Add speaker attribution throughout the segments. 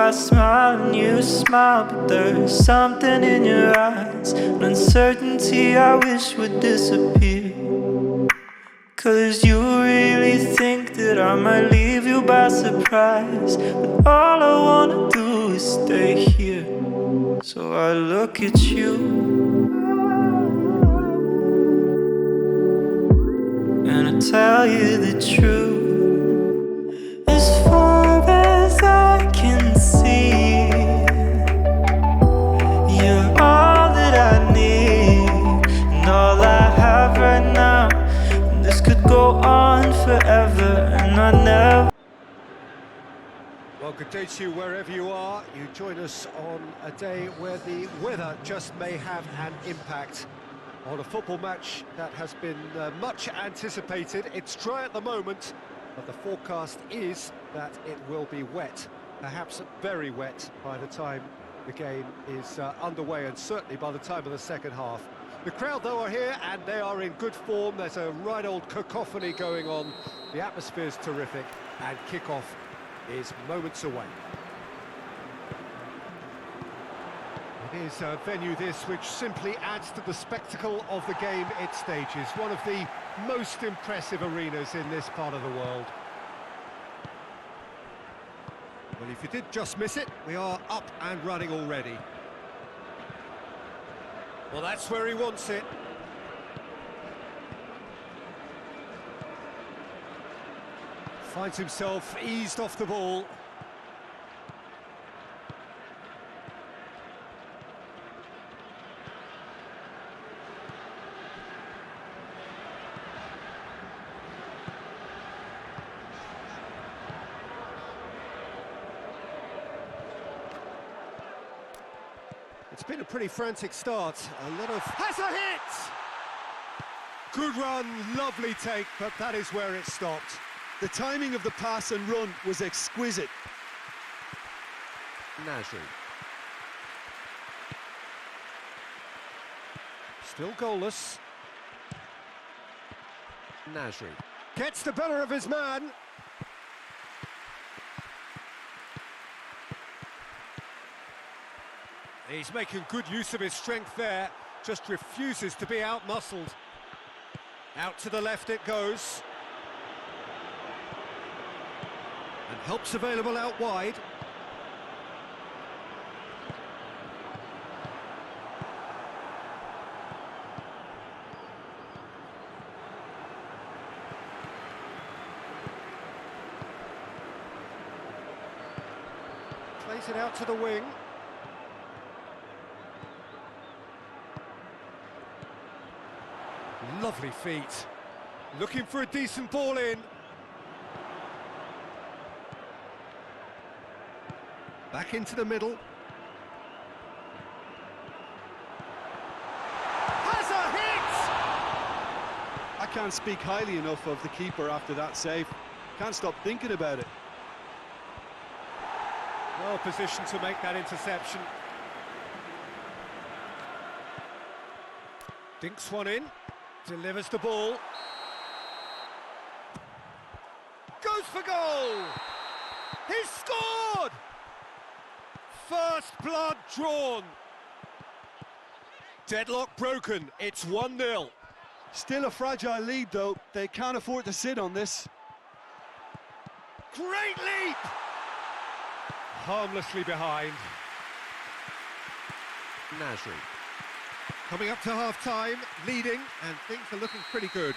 Speaker 1: I smile and you smile, but there's something in your eyes, an uncertainty I wish would disappear. 'Cause you really think that I might leave you by surprise, but all I wanna do is stay here. So I look at you and I tell you the truth. As far as I can see, you're all that I need and all I have right now. And this could go on forever, and I never.
Speaker 2: Well, good day to you wherever you are. You join us on a day where the weather just may have an impact on a football match that has been much anticipated. It's dry at the moment, but the forecast is that it will be wet, perhaps very wet by the time the game is underway, and certainly by the time of the second half. The crowd, though, are here and they are in good form. There's a right old cacophony going on. The atmosphere's terrific, and kick-off is moments away. It is a venue this which simply adds to the spectacle of the game it stages. One of the most impressive arenas in this part of the world. Well, if you did just miss it, we are up and running already. Well, that's where he wants it. Finds himself eased off the ball. It's been a pretty frantic start. A lot of... Has a hit! Good run, lovely take, but that is where it stopped.
Speaker 3: The timing of the pass and run was exquisite.
Speaker 2: Nasri. Still goalless. Nasri. Gets the better of his man. He's making good use of his strength there. Just refuses to be out-muscled. Out to the left it goes. And help's available out wide. Plays it out to the wing. Lovely feet. Looking for a decent ball in. Back into the middle. Has a hit!
Speaker 3: I can't speak highly enough of the keeper after that save. Can't stop thinking about it.
Speaker 2: Well positioned to make that interception. Dinks one in. Delivers the ball. Goes for goal! He's scored! First blood drawn. Deadlock broken. It's 1-0.
Speaker 3: Still a fragile lead, though. They can't afford to sit on this.
Speaker 2: Great leap! Harmlessly behind. Nasri. Coming up to half-time, leading, and things are looking pretty good.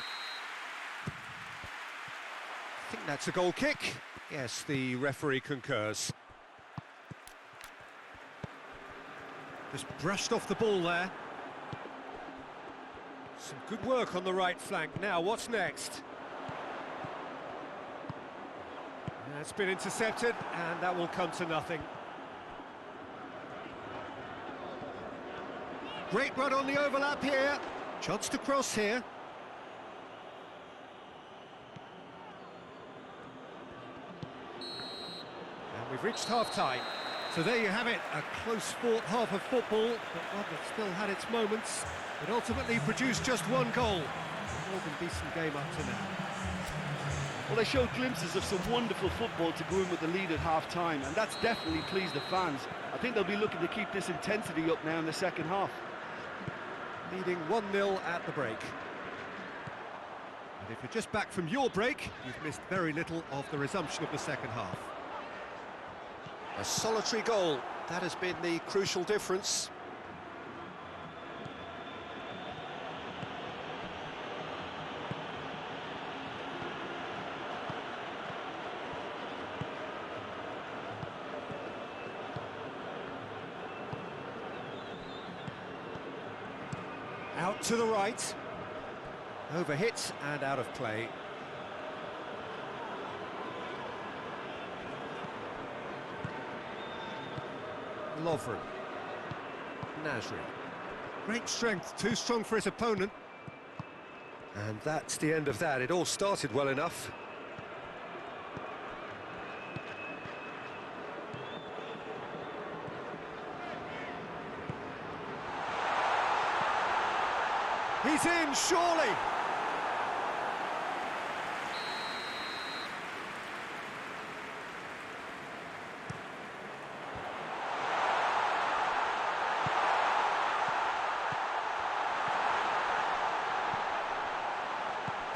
Speaker 2: I think that's a goal kick. Yes, the referee concurs. Just brushed off the ball there. Some good work on the right flank. Now, what's next? That's been intercepted, and that will come to nothing. Great run on the overlap here. Chance to cross here. And we've reached half-time. So there you have it, a close-fought half of football, but one that still had its moments. It ultimately produced just one goal. A more than decent game up to now.
Speaker 3: Well, they showed glimpses of some wonderful football to go in with the lead at half-time, and that's definitely pleased the fans. I think they'll be looking to keep this intensity up now in the second half.
Speaker 2: Leading 1-0 at the break. And if you're just back from your break, you've missed very little of the resumption of the second half. A solitary goal, that has been the crucial difference. Out to the right. Over hit and out of play. Lovren. Nasri. Great strength, too strong for his opponent. And that's the end of that. It all started well enough. He's in, surely!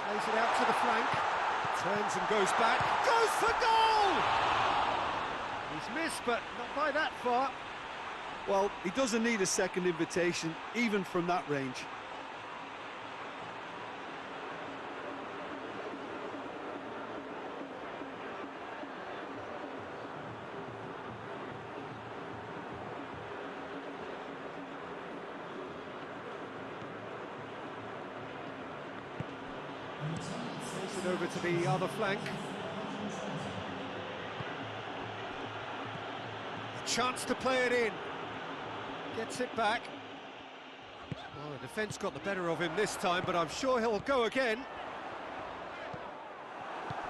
Speaker 2: Plays it out to the flank. Turns and goes back. Goes for goal! He's missed, but not by that far.
Speaker 3: Well, he doesn't need a second invitation, even from that range.
Speaker 2: Plays it over to the other flank. A chance to play it in. Gets it back. Well, the defence got the better of him this time, but I'm sure he'll go again.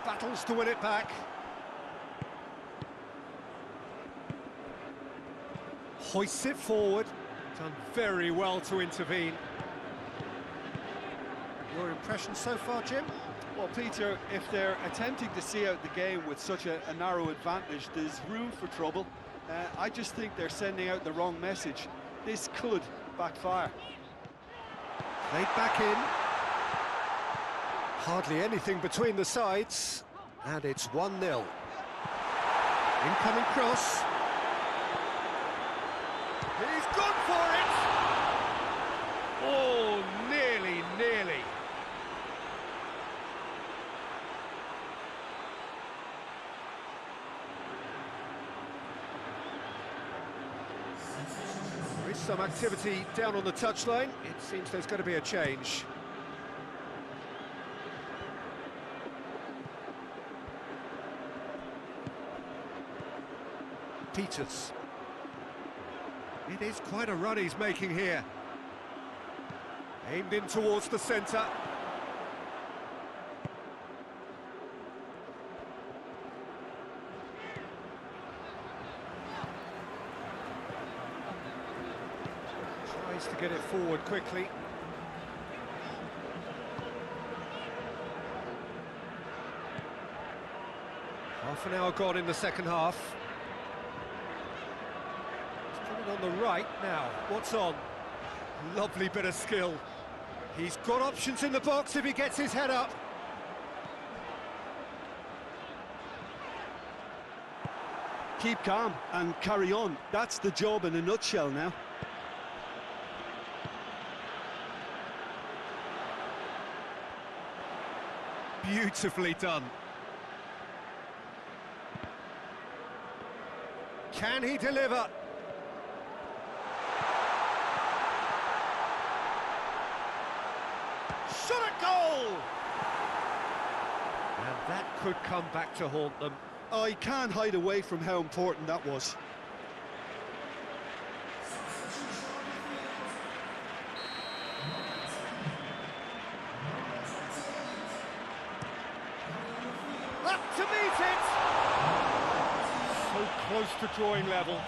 Speaker 2: Battles to win it back. Hoists it forward. Done very well to intervene. Your impression so far, Jim?
Speaker 3: Well, Peter, if they're attempting to see out the game with such a narrow advantage, there's room for trouble. I just think they're sending out the wrong message. This could backfire.
Speaker 2: Played back in. Hardly anything between the sides. And it's 1-0. Incoming cross. He's gone for it! Oh, nearly. There is some activity down on the touchline. It seems there's going to be a change. Peters. It is quite a run he's making here. Aimed in towards the centre. Tries to get it forward quickly. Half an hour gone in the second half. He's put it on the right now. What's on? Lovely bit of skill. He's got options in the box if he gets his head up.
Speaker 3: Keep calm and carry on. That's the job in a nutshell now.
Speaker 2: Beautifully done. Can he deliver? Shot at goal! And that could come back to haunt them.
Speaker 3: I can't hide away from how important that was.
Speaker 2: Up to meet it! So close to drawing level.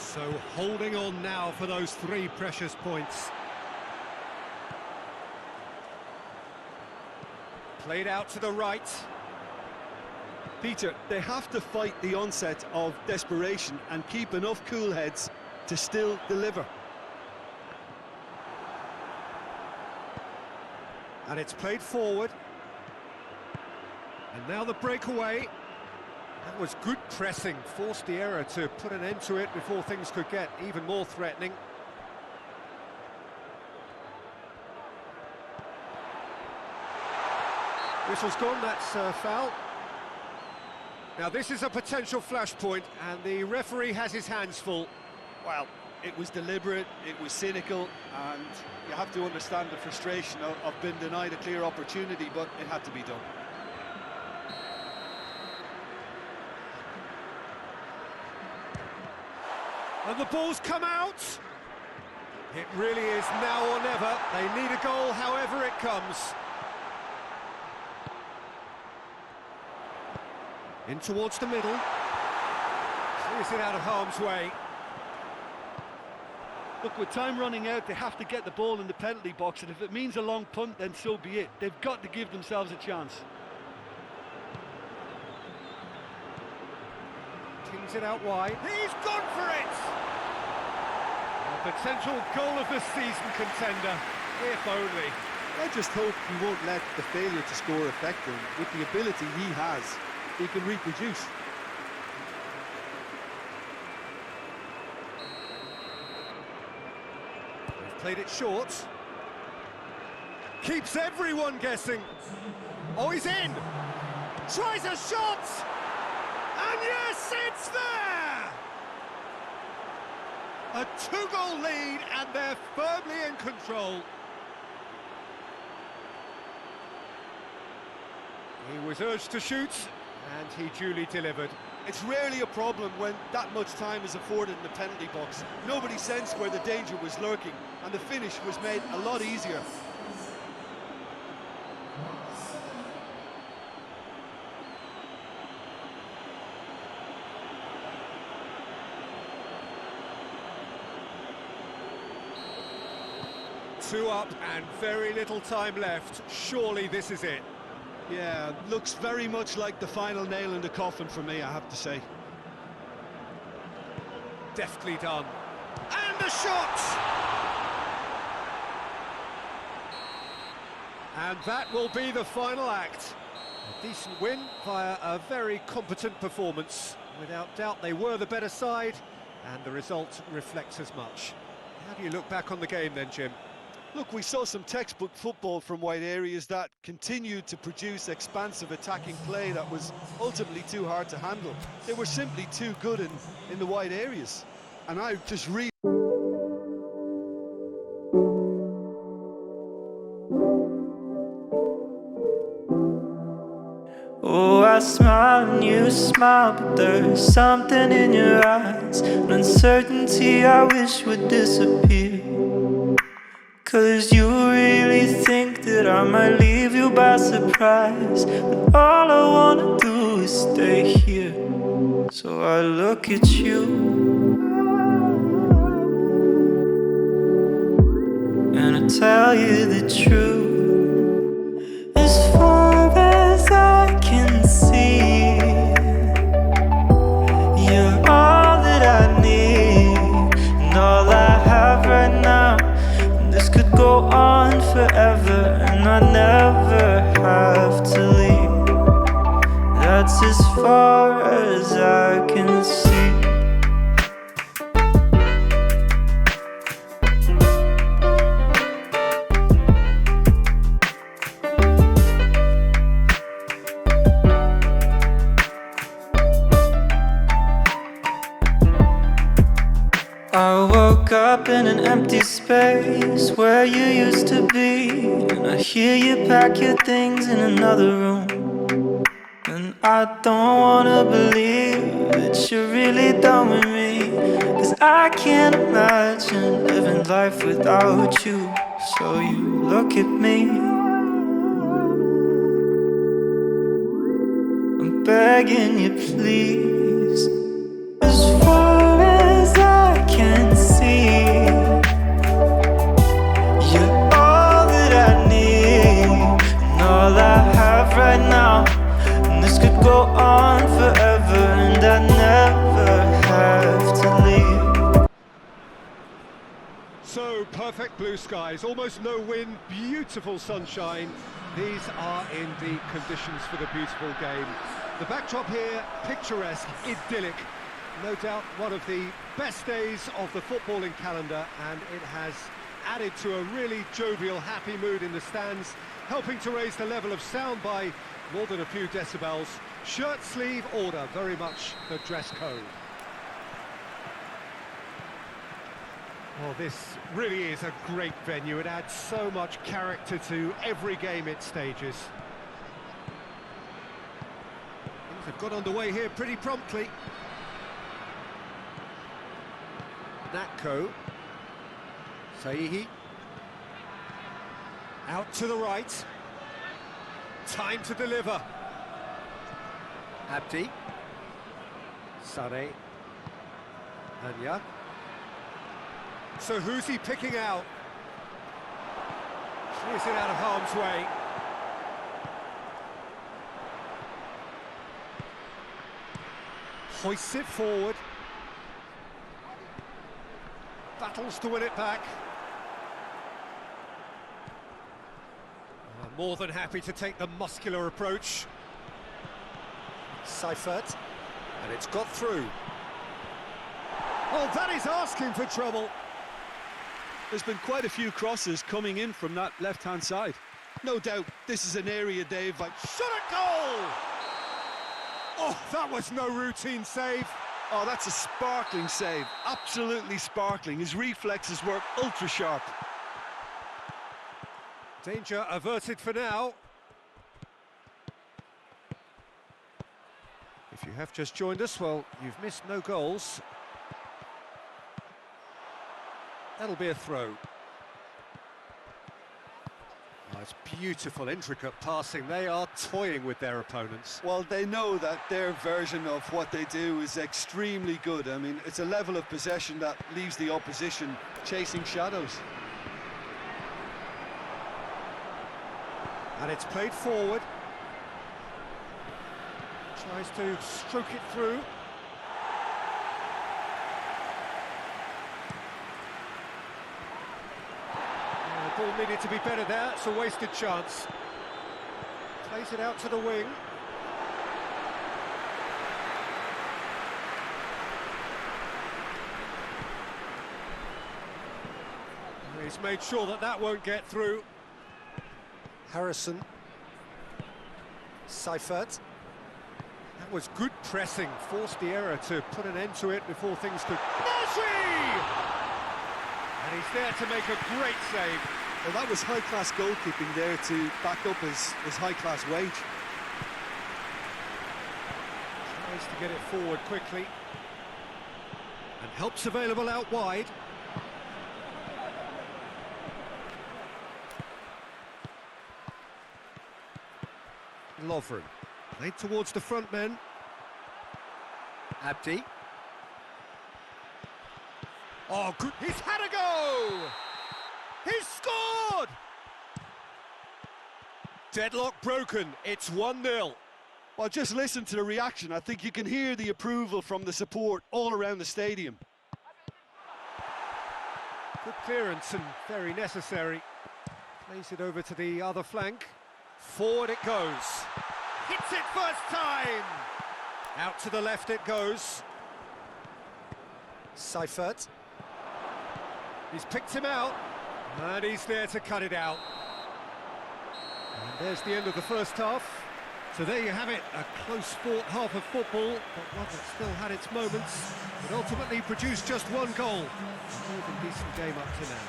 Speaker 2: So holding on now for those 3 precious points. Played out to the right.
Speaker 3: Peter, they have to fight the onset of desperation and keep enough cool heads to still deliver.
Speaker 2: And it's played forward. And now the breakaway. That was good pressing, forced the error to put an end to it before things could get even more threatening. Whistle's gone, that's a foul. Now this is a potential flashpoint, and the referee has his hands full.
Speaker 3: Well, it was deliberate, it was cynical, and you have to understand the frustration of being denied a clear opportunity, but it had to be done.
Speaker 2: And the ball's come out. It really is now or never. They need a goal however it comes. In towards the middle. Clears it out of harm's way.
Speaker 3: Look, with time running out, they have to get the ball in the penalty box, and if it means a long punt, then so be it. They've got to give themselves a chance.
Speaker 2: Kings it out wide. He's gone for it! A potential goal of the season contender, if only.
Speaker 3: I just hope he won't let the failure to score affect him. With the ability he has, he can reproduce.
Speaker 2: They've played it short. Keeps everyone guessing. Oh, he's in! Tries a shot! And yes, it's there! A 2-goal lead, and they're firmly in control. He was urged to shoot, and he duly delivered.
Speaker 3: It's rarely a problem when that much time is afforded in the penalty box. Nobody sensed where the danger was lurking, and the finish was made a lot easier.
Speaker 2: Two up and very little time left. Surely this is it.
Speaker 3: Yeah, looks very much like the final nail in the coffin for me, I have to say.
Speaker 2: Deftly done. And the shot! And that will be the final act. A decent win via a very competent performance. Without doubt, they were the better side, and the result reflects as much. How do you look back on the game then, Jim?
Speaker 3: Look, we saw some textbook football from wide areas that continued to produce expansive attacking play that was ultimately too hard to handle. They were simply too good in the wide areas. And I just really...
Speaker 1: Oh, I smile and you smile, but there's something in your eyes, an uncertainty I wish would disappear. 'Cause you really think that I might leave you by surprise, but all I wanna do is stay here. So I look at you and I tell you the truth. As far as I can see, you're all that I need and all I have right now. This could go on forever, and I never have to leave. That's as far as I can see. I woke up in an empty space where you used to be, and I hear you pack your things in another room. And I don't wanna believe that you're really done with me, 'cause I can't imagine living life without you. So you look at me, I'm begging you please. As far as I
Speaker 2: perfect blue skies, almost no wind, beautiful sunshine. These are indeed conditions for the beautiful game. The backdrop here, picturesque, idyllic. No doubt one of the best days of the footballing calendar, and it has added to a really jovial, happy mood in the stands, helping to raise the level of sound by more than a few decibels. Shirt sleeve order, very much the dress code. Well, this really is a great venue. It adds so much character to every game it stages. Things have got underway here pretty promptly. Natko. Saihi. Out to the right. Time to deliver. Abdi. Sane. Anya. So who's he picking out? Clears it out of harm's way. Hoists it forward. Battles to win it back. More than happy to take the muscular approach. Seifert. And it's got through. Oh, that is asking for trouble.
Speaker 3: There's been quite a few crosses coming in from that left-hand side. No doubt this is an area, Dave, like...
Speaker 2: Shot at goal! Oh, that was no routine save.
Speaker 3: Oh, that's a sparkling save. Absolutely sparkling. His reflexes were ultra-sharp.
Speaker 2: Danger averted for now. If you have just joined us, well, you've missed no goals. That'll be a throw. Oh, it's beautiful, intricate passing. They are toying with their opponents.
Speaker 3: Well, they know that their version of what they do is extremely good. I mean, it's a level of possession that leaves the opposition chasing shadows.
Speaker 2: And it's played forward. Tries to stroke it through. The ball needed to be better there. It's a wasted chance. Plays it out to the wing. He's made sure that that won't get through. Harrison. Seifert. That was good pressing, forced the error to put an end to it before things could... Nasri! And he's there to make a great save.
Speaker 3: Well, that was high-class goalkeeping there to back up his high-class wage.
Speaker 2: Tries to get it forward quickly. And help's available out wide. Lovren, played towards the front men. Abdi. Oh, good. He's had a go! He's scored! Deadlock broken. It's 1-0.
Speaker 3: Well, just listen to the reaction. I think you can hear the approval from the support all around the stadium.
Speaker 2: Good clearance and very necessary. Plays it over to the other flank. Forward it goes. Hits it first time! Out to the left it goes. Seifert. He's picked him out. And he's there to cut it out. And there's the end of the first half. So there you have it, a close-fought half of football, but one that still had its moments, but ultimately produced just one goal. A more than decent game up to now.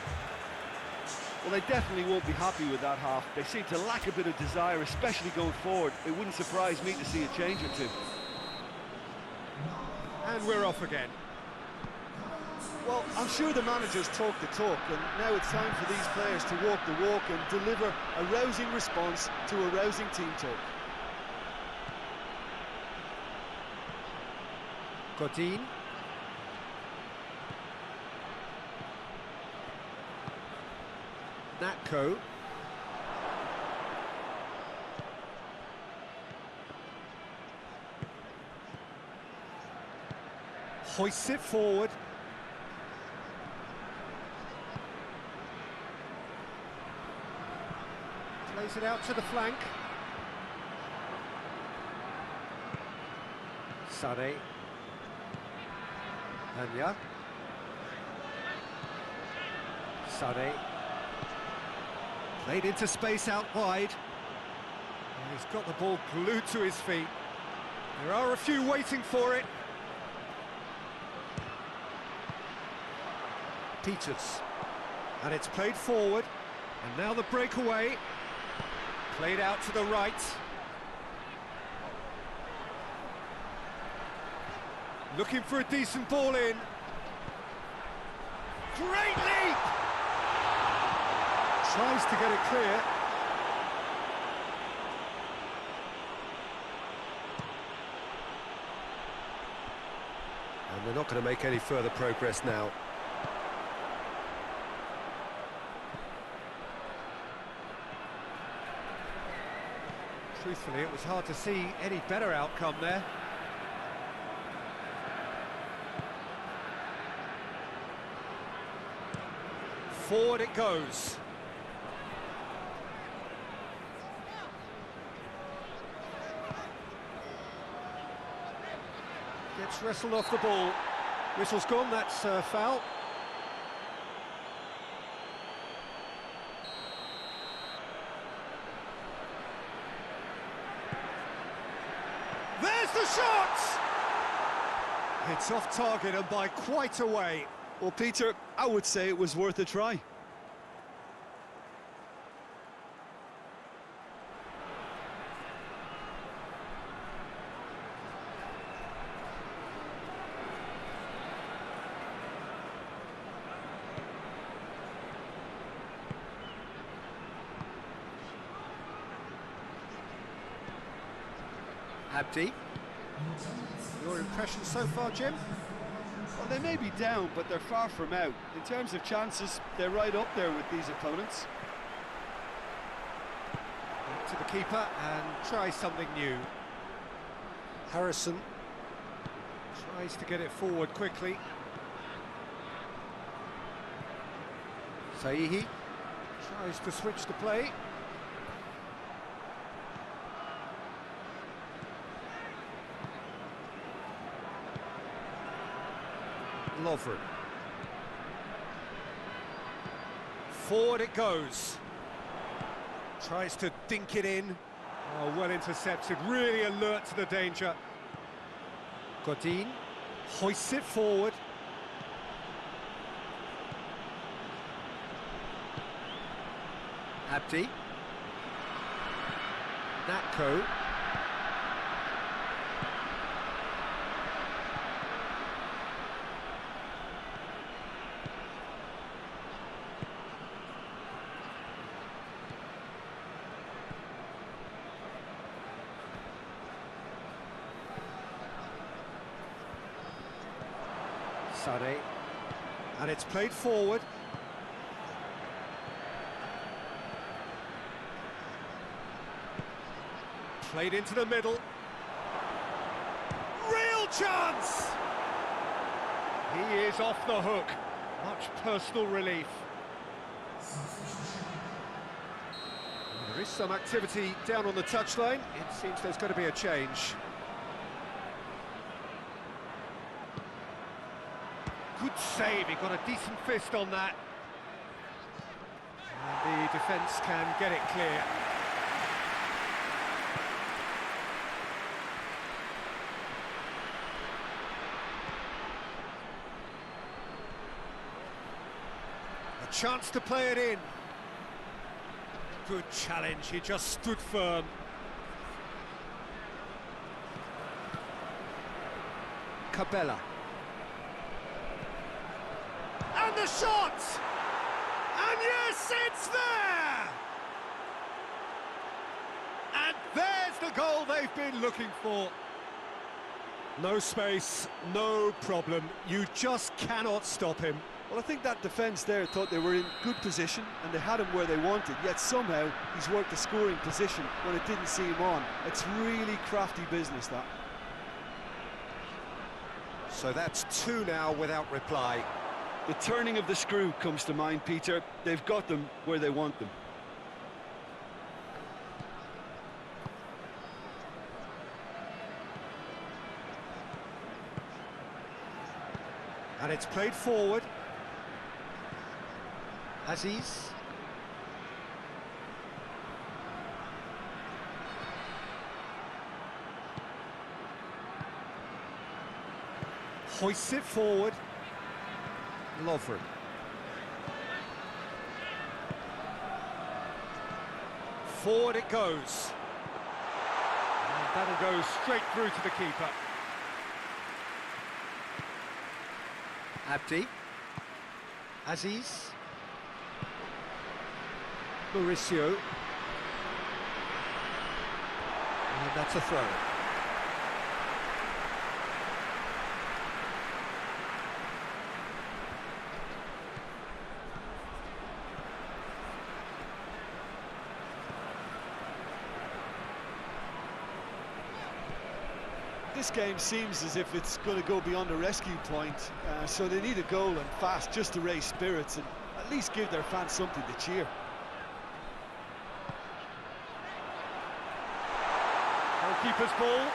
Speaker 3: Well, they definitely won't be happy with that half. They seem to lack a bit of desire, especially going forward. It wouldn't surprise me to see a change or two.
Speaker 2: And we're off again.
Speaker 3: Well, I'm sure the managers talk the talk, and now it's time for these players to walk the walk and deliver a rousing response to a rousing team talk.
Speaker 2: Godin. Natko. Hoists it forward. Plays it out to the flank. Sade. Anya. Sade. Played into space out wide. And he's got the ball glued to his feet. There are a few waiting for it. Peters. And it's played forward. And now the breakaway. Played out to the right. Looking for a decent ball in. Great leap! Tries to get it clear. And they're not going to make any further progress now. Truthfully, it was hard to see any better outcome there. Forward it goes. Gets wrestled off the ball. Whistle's gone, that's foul. There's the shot! It's off target and by quite a way.
Speaker 3: Well, Peter, I would say it was worth a try.
Speaker 2: Abdi. Your impression so far, Jim?
Speaker 3: Well, they may be down, but they're far from out. In terms of chances, they're right up there with these opponents.
Speaker 2: Back to the keeper and try something new. Harrison tries to get it forward quickly. Saihi tries to switch the play. Lovren. Forward it goes. Tries to dink it in. Oh, well intercepted, really alert to the danger. Godin hoists it forward. Abdi. Natko. Sade, and it's played forward. Played into the middle. Real chance! He is off the hook. Much personal relief. There is some activity down on the touchline. It seems there's going to be a change. Good save, he got a decent fist on that. And the defence can get it clear. A chance to play it in. Good challenge, he just stood firm. Cabela. And the shot! And yes, it's there! And there's the goal they've been looking for. No space, no problem. You just cannot stop him.
Speaker 3: Well, I think that defence there thought they were in good position and they had him where they wanted, yet somehow he's worked the scoring position when it didn't see him on. It's really crafty business, that.
Speaker 2: So that's two now without reply.
Speaker 3: The turning of the screw comes to mind, Peter. They've got them where they want them.
Speaker 2: And it's played forward. Aziz. Hoists it forward. Lovren. Forward it goes. And that'll go straight through to the keeper. Abdi. Aziz. Mauricio. And that's a throw.
Speaker 3: This game seems as if it's going to go beyond the rescue point, so they need a goal and fast just to raise spirits and at least give their fans something to cheer.
Speaker 2: Goalkeeper's ball.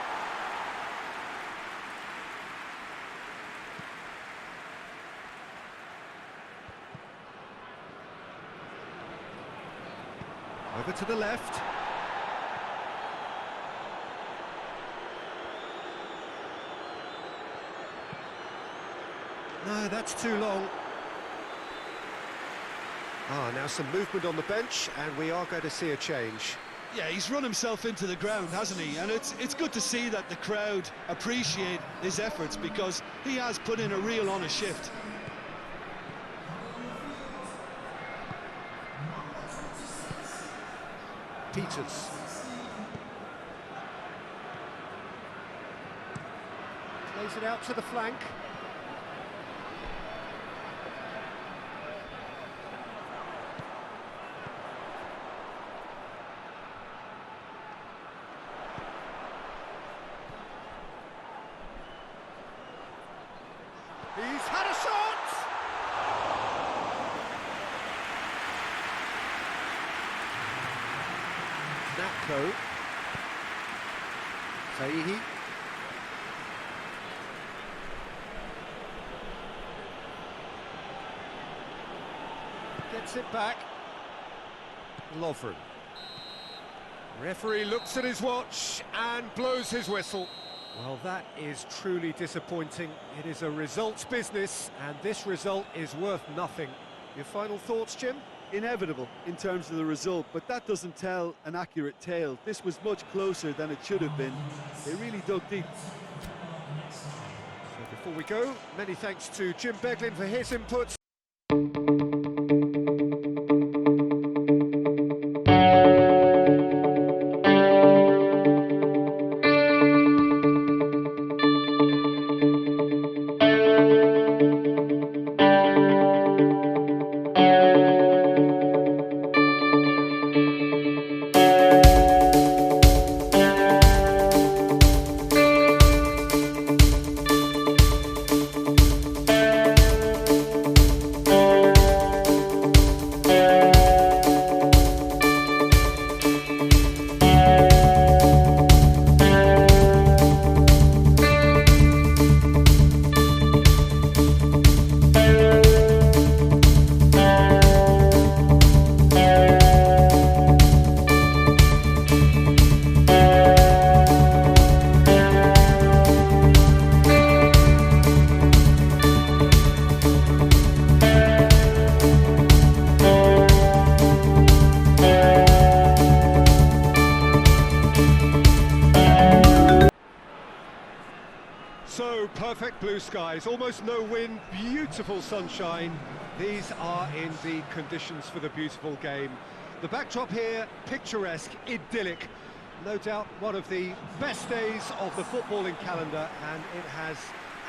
Speaker 2: Over to the left. No, that's too long. Now some movement on the bench, and we are going to see a change.
Speaker 3: Yeah, he's run himself into the ground, hasn't he? And it's good to see that the crowd appreciate his efforts, because he has put in a real honest shift.
Speaker 2: Peters. Plays it out to the flank. He's had a shot! Natko. Saihi. Gets it back. Lovren. Referee looks at his watch and blows his whistle. Well, that is truly disappointing. It is a results business, and this result is worth nothing. Your final thoughts, Jim?
Speaker 3: Inevitable in terms of the result, but that doesn't tell an accurate tale. This was much closer than it should have been. They really dug deep.
Speaker 2: So before we go, many thanks to Jim Beglin for his inputs. So perfect blue skies, almost no wind, beautiful sunshine. These are in the conditions for the beautiful game. The backdrop here, picturesque, idyllic. No doubt one of the best days of the footballing calendar, and it has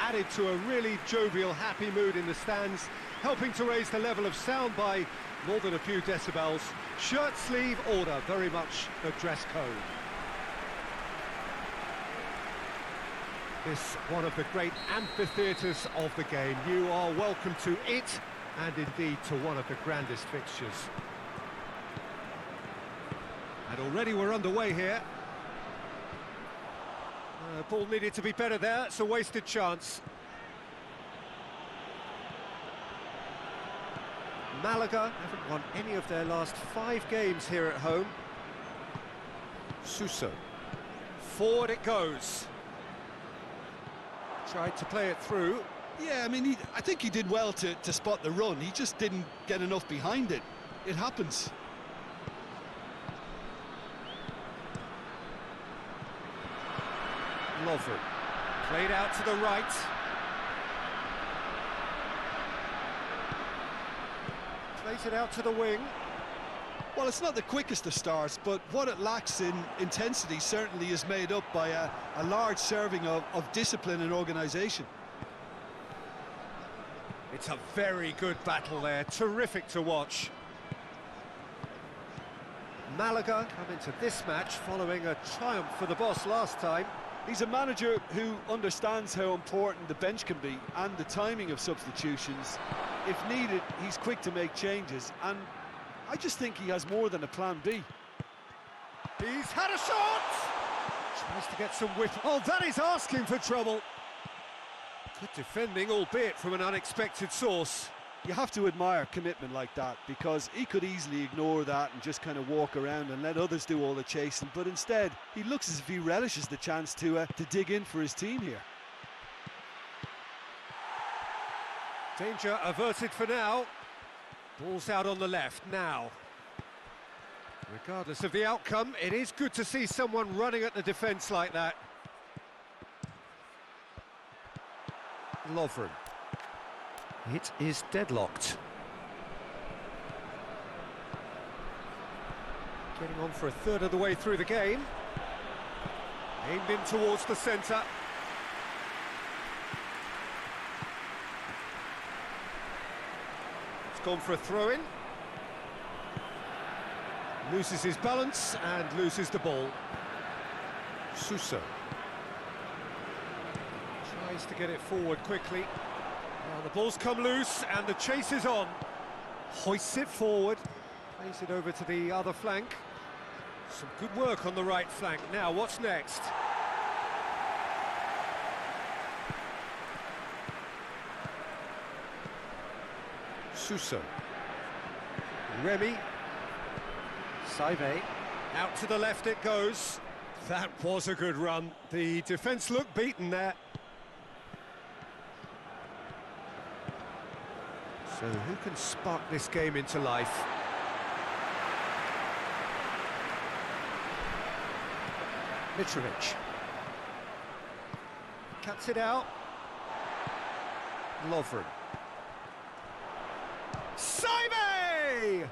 Speaker 2: added to a really jovial, happy mood in the stands, helping to raise the level of sound by more than a few decibels. Shirt sleeve order, very much the dress code. This one of the great amphitheatres of the game. You are welcome to it, and indeed to one of the grandest fixtures. And already we're underway here. Ball needed to be better there, it's a wasted chance. Malaga haven't won any of their last 5 games here at home. Suso. Forward it goes. Tried to play it through.
Speaker 3: Yeah, I mean, I think he did well to spot the run. He just didn't get enough behind it. It happens.
Speaker 2: Lovren. Played out to the right. Plays it out to the wing.
Speaker 3: Well, it's not the quickest of starts, but what it lacks in intensity certainly is made up by a large serving of discipline and organisation.
Speaker 2: It's a very good battle there, terrific to watch. Malaga come into this match following a triumph for the boss last time.
Speaker 3: He's a manager who understands how important the bench can be and the timing of substitutions. If needed, he's quick to make changes, and I just think he has more than a plan B.
Speaker 2: He's had a shot! Tries to get some whip. Oh, that is asking for trouble. Good defending, albeit from an unexpected source.
Speaker 3: You have to admire commitment like that, because he could easily ignore that and just kind of walk around and let others do all the chasing, but instead he looks as if he relishes the chance to dig in for his team here.
Speaker 2: Danger averted for now. Ball's out on the left now. Regardless of the outcome, it is good to see someone running at the defence like that. Lovren. It is deadlocked. Getting on for a third of the way through the game. Aimed in towards the centre. It's gone for a throw-in. Loses his balance and loses the ball. Suso. Tries to get it forward quickly. Now the ball's come loose and the chase is on. Hoists it forward. Plays it over to the other flank. Some good work on the right flank. Now what's next? Suso. Remy. Saive. Out to the left it goes. That was a good run. The defence looked beaten there. So who can spark this game into life? Mitrovic. Cuts it out. Lovren. Saive!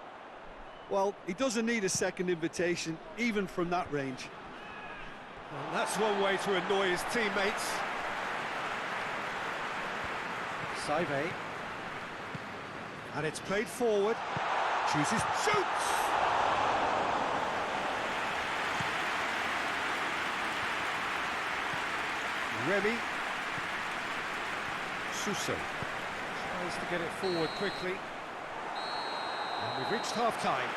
Speaker 3: Well, he doesn't need a second invitation, even from that range.
Speaker 2: Well, that's one way to annoy his teammates. Saive. And it's played forward. Chooses, shoots! Remy. Suso. Tries to get it forward quickly. And we've reached half-time.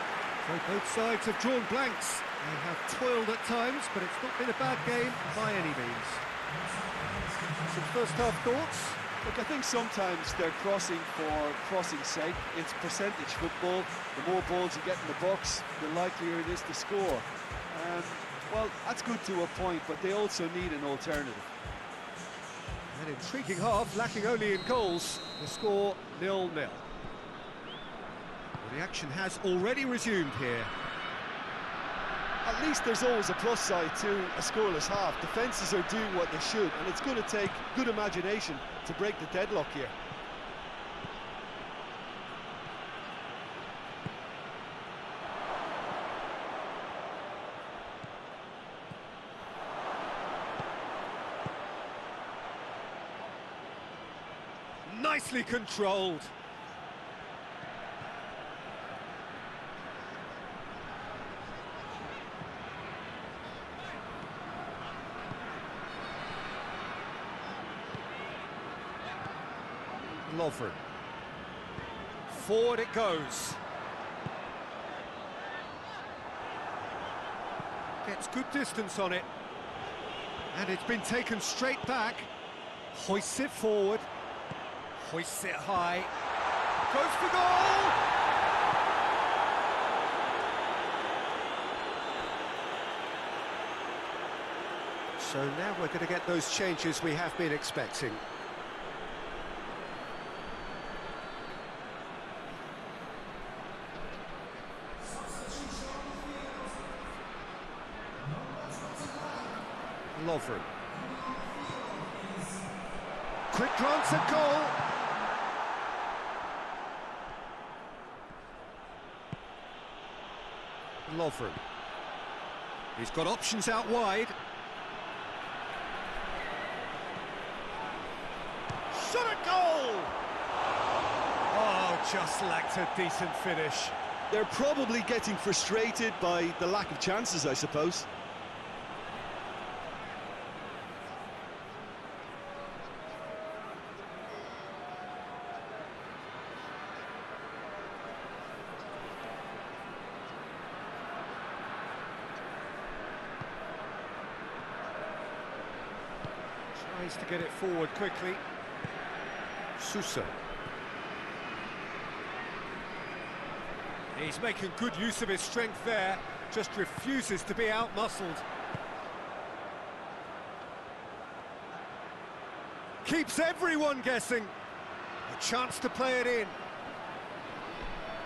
Speaker 2: So both sides have drawn blanks. They have toiled at times, but it's not been a bad game by any means. Some first-half thoughts?
Speaker 3: Look, I think sometimes they're crossing for crossing's sake. It's percentage football. The more balls you get in the box, the likelier it is to score. And, well, that's good to a point, but they also need an alternative.
Speaker 2: An intriguing half, lacking only in goals. The score 0-0. Well, the action has already resumed here.
Speaker 3: At least there's always a plus side to a scoreless half. Defences are doing what they should, and it's going to take good imagination to break the deadlock here.
Speaker 2: Nicely controlled. Lovren. Forward it goes. Gets good distance on it. And it's been taken straight back. Hoists it forward. Hoists it high. Goes for goal! So now we're going to get those changes we have been expecting. Lovren. Quick glance at goal. Lovren. He's got options out wide. Shot at goal! Oh, just lacked a decent finish.
Speaker 3: They're probably getting frustrated by the lack of chances, I suppose.
Speaker 2: Tries to get it forward quickly. Sousa. He's making good use of his strength there, just refuses to be out-muscled. Keeps everyone guessing. A chance to play it in.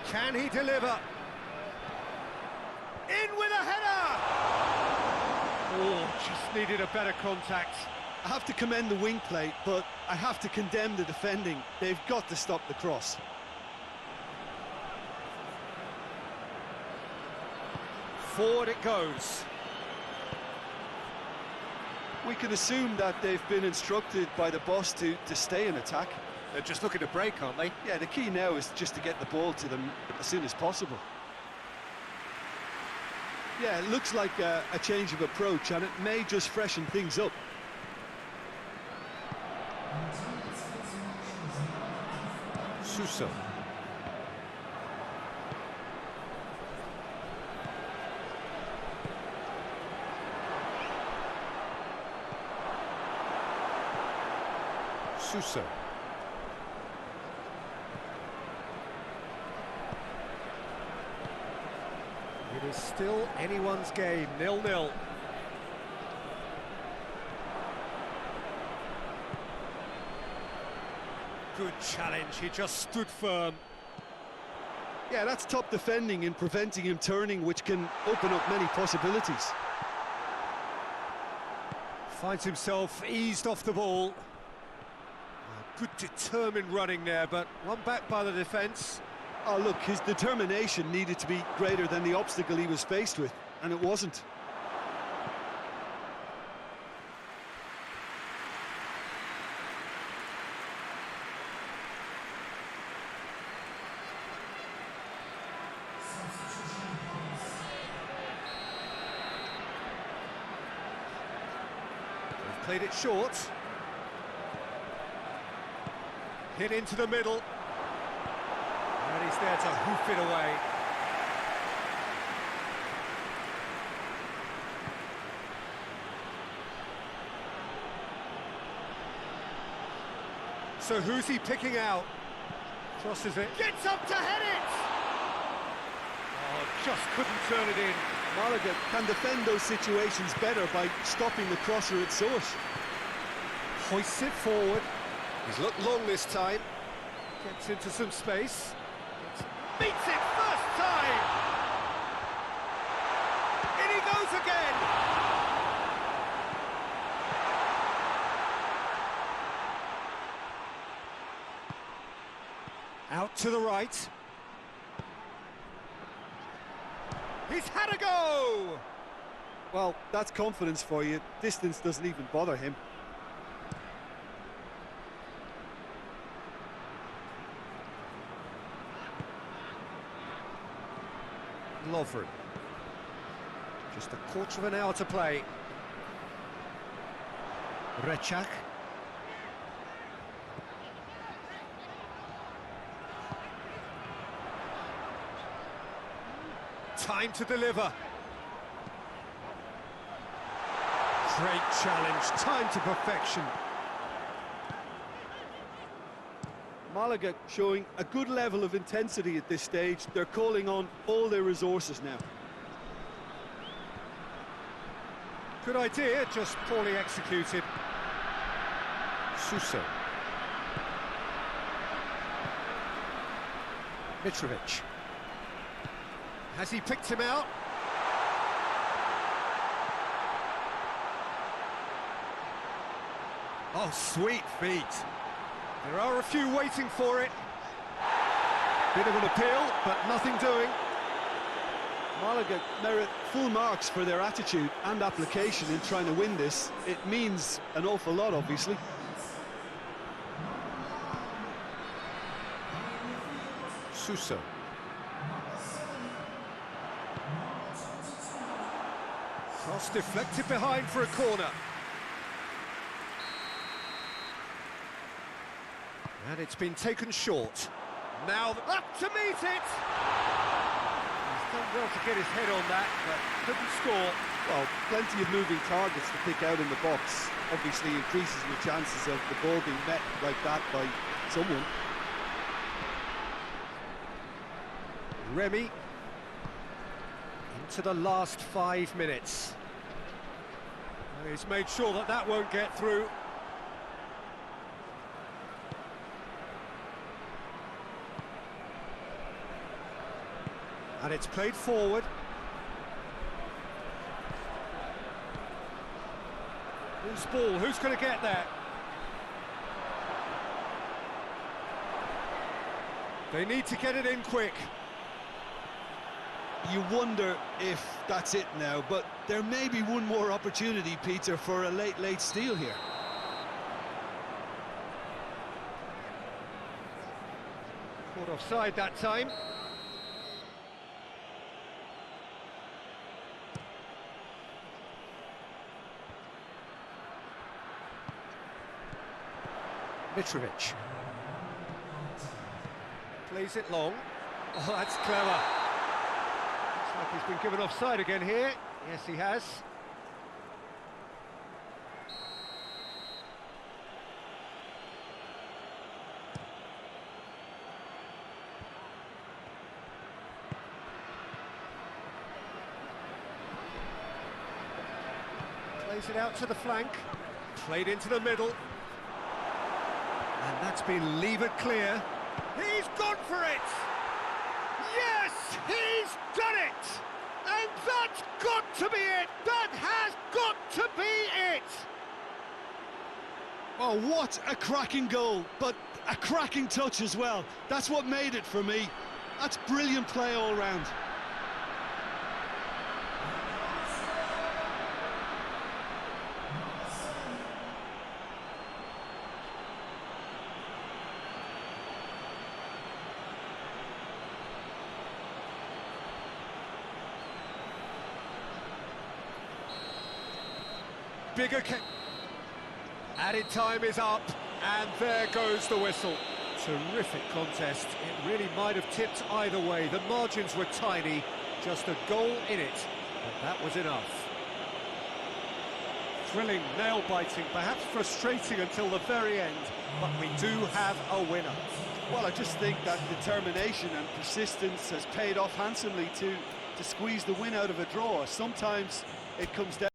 Speaker 2: Can he deliver? In with a header! Oh, just needed a better contact.
Speaker 3: I have to commend the wing play, but I have to condemn the defending. They've got to stop the cross.
Speaker 2: Forward it goes.
Speaker 3: We can assume that they've been instructed by the boss to stay in attack.
Speaker 2: They're just looking to break, aren't they?
Speaker 3: Yeah, the key now is just to get the ball to them as soon as possible. Yeah, it looks like a change of approach, and it may just freshen things up.
Speaker 2: Sousa. Sousa. It is still anyone's game, 0-0. Good challenge, he just stood firm.
Speaker 3: Yeah, that's top defending and preventing him turning, which can open up many possibilities.
Speaker 2: Finds himself eased off the ball. Good determined running there, but one back by the defence.
Speaker 3: Oh, look, his determination needed to be greater than the obstacle he was faced with, and it wasn't.
Speaker 2: They've played it short. Hit into the middle. And he's there to hoof it away. So who's he picking out? Crosses it. Gets up to head it! Oh, just couldn't turn it in.
Speaker 3: Malaga can defend those situations better by stopping the crosser at source.
Speaker 2: Hoists it forward. He's looked long this time. Gets into some space. Beats it first time! In he goes again! Out to the right. He's had a go!
Speaker 3: Well, that's confidence for you. Distance doesn't even bother him.
Speaker 2: Lovren. Just a quarter of an hour to play. Rechak. Time to deliver. Great challenge, time to perfection.
Speaker 3: Malaga showing a good level of intensity at this stage. They're calling on all their resources now.
Speaker 2: Good idea, just poorly executed. Suso. Mitrovic. Has he picked him out? Oh, sweet feet. There are a few waiting for it. Bit of an appeal, but nothing doing.
Speaker 3: Malaga merit full marks for their attitude and application in trying to win this. It means an awful lot, obviously.
Speaker 2: Suso. Cross deflected behind for a corner. And it's been taken short. Now up to meet it! He's done well to get his head on that, but couldn't score.
Speaker 3: Well, plenty of moving targets to pick out in the box. Obviously increases the chances of the ball being met like that by someone.
Speaker 2: Remy. Into the last 5 minutes. He's made sure that that won't get through. And it's played forward. Loose ball, who's going to get there? They need to get it in quick.
Speaker 3: You wonder if that's it now, but there may be one more opportunity, Peter, for a late steal here.
Speaker 2: Caught offside that time. Mitrovic. Plays it long. Oh, that's clever. Looks like he's been given offside again here. Yes, he has. Plays it out to the flank. Played into the middle. And that's been levered clear. He's gone for it! Yes, he's done it! And that's got to be it! That has got to be it!
Speaker 3: Oh, what a cracking goal, but a cracking touch as well. That's what made it for me. That's brilliant play all round.
Speaker 2: Added time is up, and there goes the whistle. Terrific contest. It really might have tipped either way. The margins were tiny, just a goal in it, but that was enough. Thrilling, nail-biting, perhaps frustrating until the very end, but we do have a winner.
Speaker 3: Well, I just think that determination and persistence has paid off handsomely to squeeze the win out of a draw. Sometimes it comes down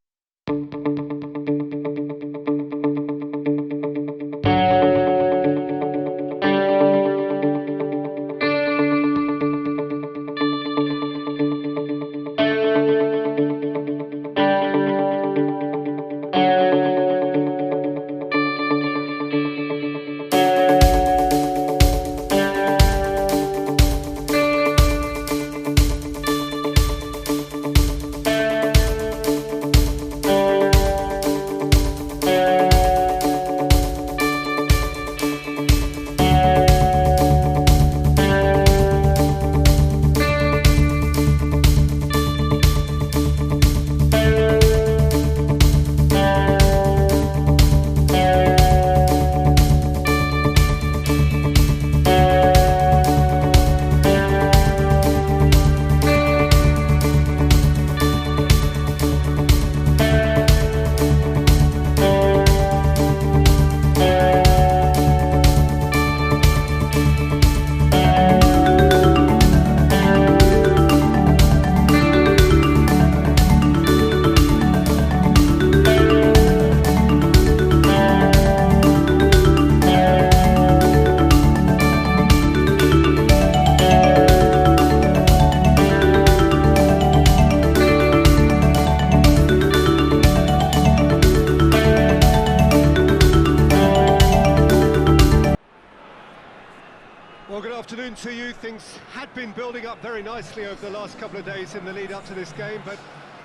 Speaker 2: you, things had been building up very nicely over the last couple of days in the lead up to this game, but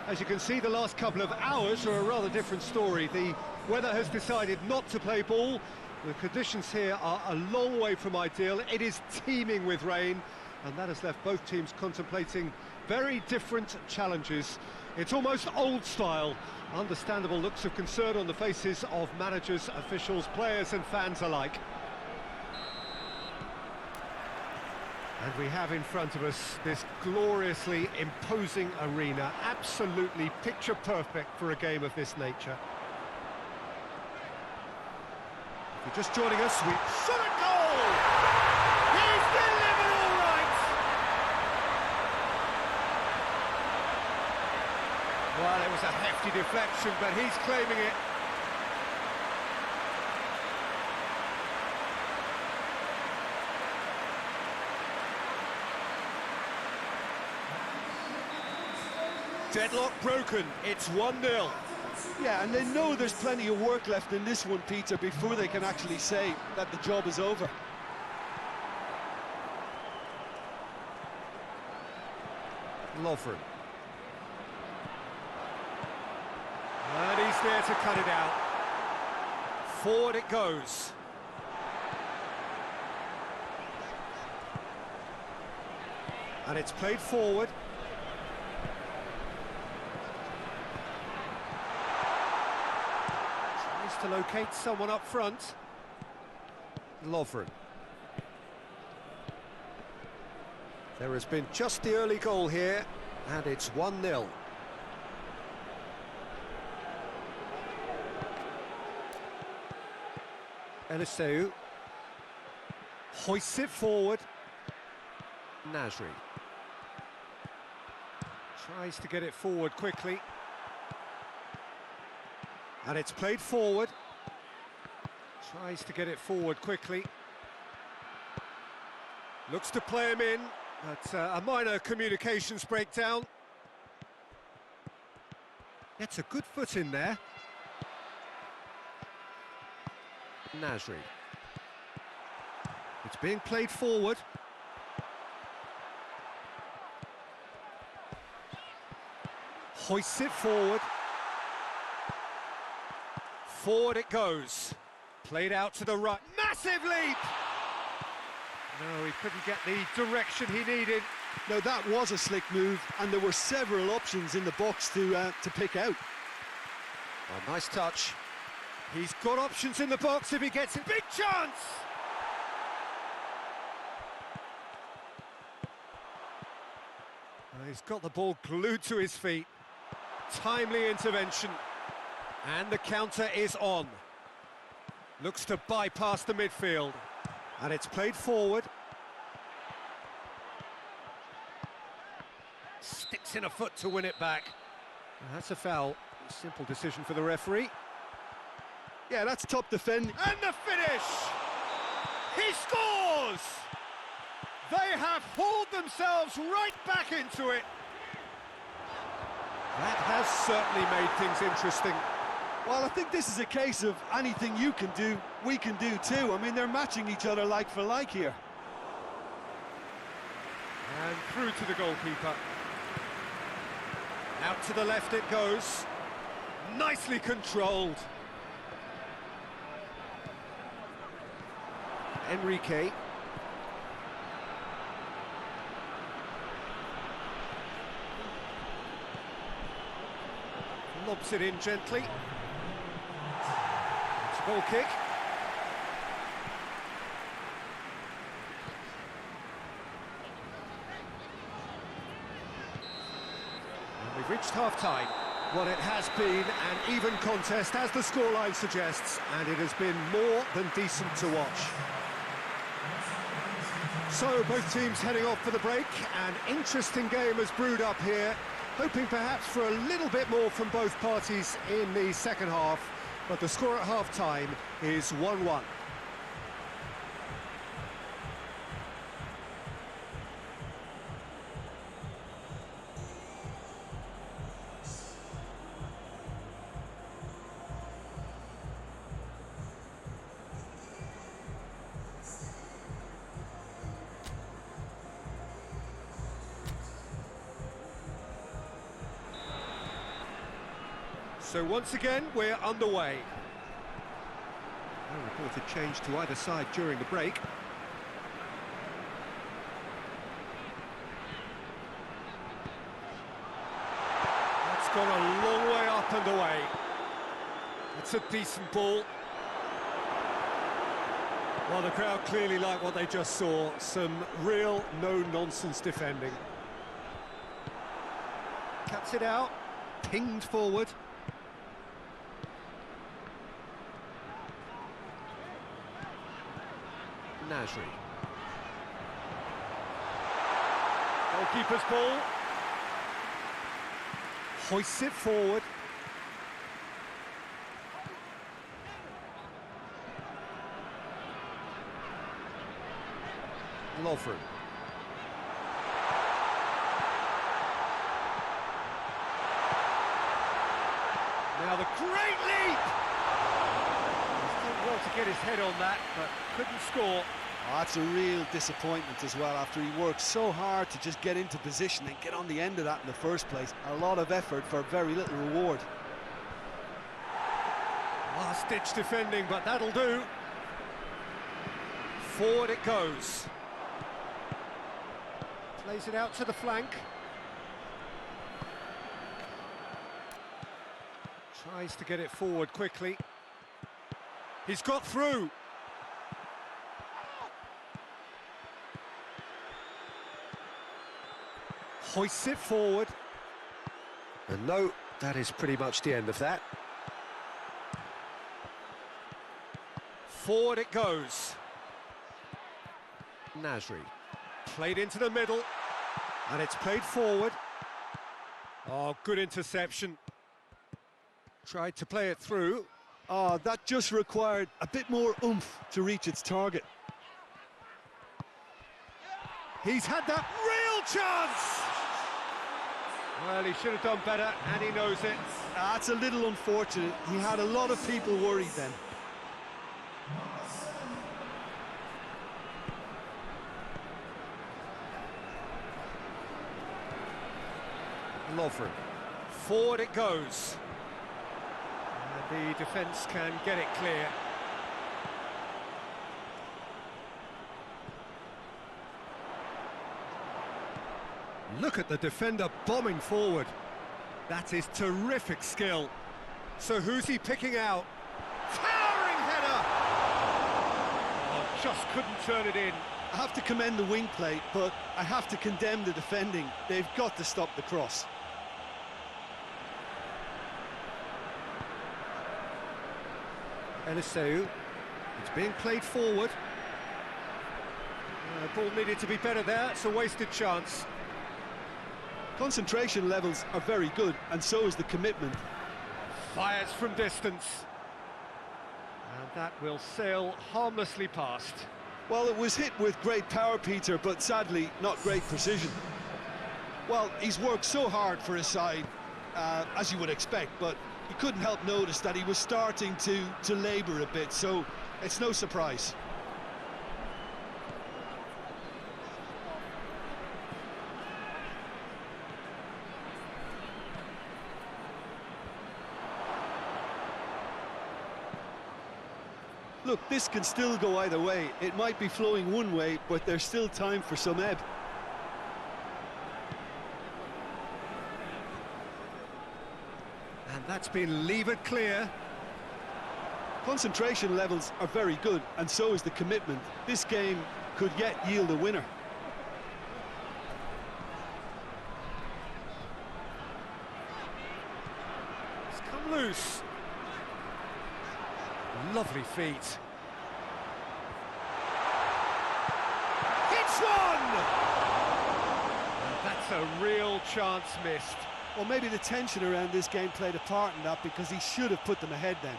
Speaker 2: as you can see, the last couple of hours are a rather different story. The weather has decided not to play ball. The conditions here are a long way from ideal. It is teeming with rain, and that has left both teams contemplating very different challenges. It's almost old style. Understandable looks of concern on the faces of managers, officials, players and fans alike. And we have in front of us this gloriously imposing arena, absolutely picture perfect for a game of this nature. If you're just joining us, we shot a goal! He's delivered all right! Well, it was a hefty deflection, but he's claiming it.
Speaker 3: Deadlock broken, it's 1-0. Yeah, and they know there's plenty of work left in this one, Peter, before they can actually say that the job is over.
Speaker 2: Lovren. And he's there to cut it out. Forward it goes. And it's played forward. To locate someone up front. Lovren. There has been just the early goal here, and it's 1-0. Eliseu hoists it forward. Nasri tries to get it forward quickly. And it's played forward. Tries to get it forward quickly. Looks to play him in, but a minor communications breakdown. Gets a good foot in there. Nasri. It's being played forward. Hoists it forward. Forward it goes. Played out to the right. Massive leap! No, he couldn't get the direction he needed.
Speaker 3: No, that was a slick move, and there were several options in the box to pick out.
Speaker 2: Oh, nice touch. He's got options in the box if he gets it. Big chance! He's got the ball glued to his feet. Timely intervention. And the counter is on. Looks to bypass the midfield. And it's played forward. Sticks in a foot to win it back. That's a foul. Simple decision for the referee.
Speaker 3: Yeah, that's top defending.
Speaker 2: And the finish! He scores! They have hauled themselves right back into it. That has certainly made things interesting.
Speaker 3: Well, I think this is a case of anything you can do, we can do too. I mean, they're matching each other like for like here.
Speaker 2: And through to the goalkeeper. Out to the left it goes. Nicely controlled. Enrique. Lobs it in gently. It's a goal kick. And we've reached half-time. Well, it has been an even contest, as the scoreline suggests, and it has been more than decent to watch. So, both teams heading off for the break. An interesting game has brewed up here, hoping perhaps for a little bit more from both parties in the second half, but the score at half-time is 1-1. So once again, we're underway. No reported change to either side during the break. That's gone a long way up and away. It's a decent ball. Well, the crowd clearly like what they just saw. Some real no-nonsense defending. Cuts it out, pinged forward. Nasri. Goalkeeper's ball. Hoists it forward. Lovren. Now the great leap! He's done well to get his head on that, but couldn't score.
Speaker 3: Oh, that's a real disappointment as well, after he worked so hard to just get into position and get on the end of that in the first place. A lot of effort for very little reward.
Speaker 2: Last-ditch defending, but that'll do. Forward it goes. Plays it out to the flank. Tries to get it forward quickly. He's got through. Hoists it forward. And no, that is pretty much the end of that. Forward it goes. Nasri. Played into the middle. And it's played forward. Oh, good interception. Tried to play it through.
Speaker 3: Oh, that just required a bit more oomph to reach its target.
Speaker 2: He's had that real chance! Well, he should have done better, and he knows it.
Speaker 3: That's a little unfortunate. He had a lot of people worried then.
Speaker 2: Lovren. Forward it goes. And the defence can get it clear. Look at the defender bombing forward. That is terrific skill. So who's he picking out? Towering header! Oh, just couldn't turn it in.
Speaker 3: I have to commend the wing play, but I have to condemn the defending. They've got to stop the cross.
Speaker 2: Eliseu. It's being played forward. Ball needed to be better there. It's a wasted chance.
Speaker 3: Concentration levels are very good, and so is the commitment.
Speaker 2: Fires from distance. And that will sail harmlessly past.
Speaker 3: Well, it was hit with great power, Peter, but sadly not great precision. Well, he's worked so hard for his side, as you would expect, but you couldn't help notice that he was starting to labour a bit, so it's no surprise. Look, this can still go either way. It might be flowing one way, but there's still time for some ebb.
Speaker 2: And that's been levered clear.
Speaker 3: Concentration levels are very good, and so is the commitment. This game could yet yield a winner.
Speaker 2: It's come loose. Lovely feet. It's one! And that's a real chance missed.
Speaker 3: Well, maybe the tension around this game played a part in that, because he should have put them ahead then.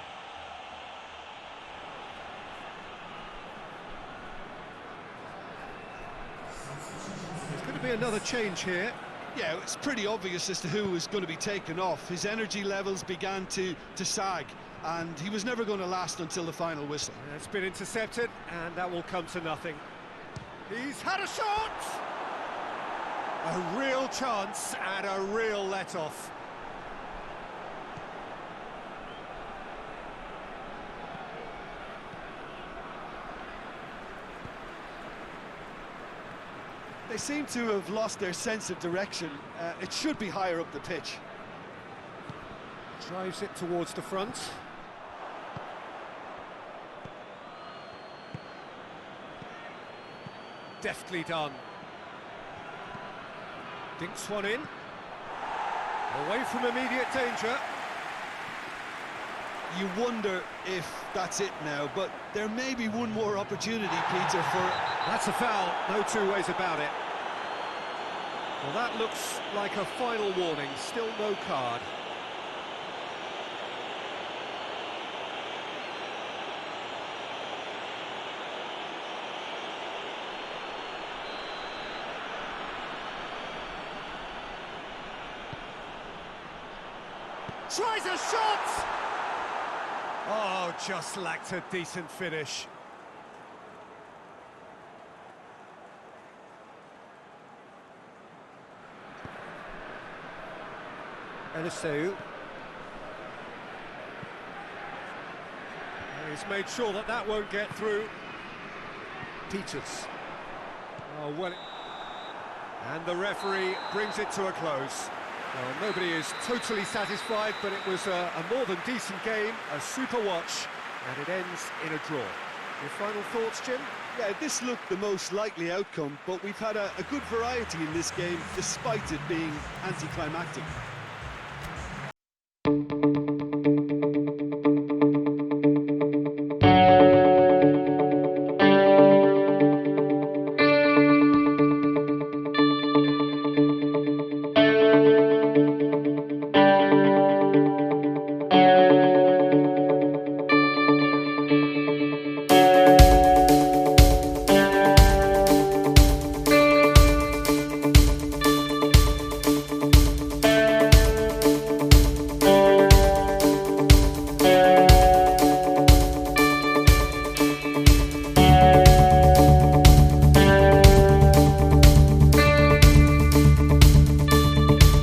Speaker 2: There's going to be another change here.
Speaker 3: Yeah, it's pretty obvious as to who was going to be taken off. His energy levels began to sag, and he was never going to last until the final whistle.
Speaker 2: It's been intercepted, and that will come to nothing. He's had a shot! A real chance and a real let-off.
Speaker 3: They seem to have lost their sense of direction. It should be higher up the pitch.
Speaker 2: Drives it towards the front. Deftly done. Dinks one in. Away from immediate danger.
Speaker 3: You wonder if that's it now, but there may be one more opportunity, Peter, for...
Speaker 2: That's a foul, no two ways about it. Well, that looks like a final warning, still no card. Tries a shot! Oh, just lacked a decent finish. Eliseu. He's made sure that that won't get through. Peters. Oh, well... And the referee brings it to a close. Well, nobody is totally satisfied, but it was a more than decent game, a super watch, and it ends in a draw. Your final thoughts, Jim?
Speaker 3: Yeah, this looked the most likely outcome, but we've had a good variety in this game, despite it being anticlimactic.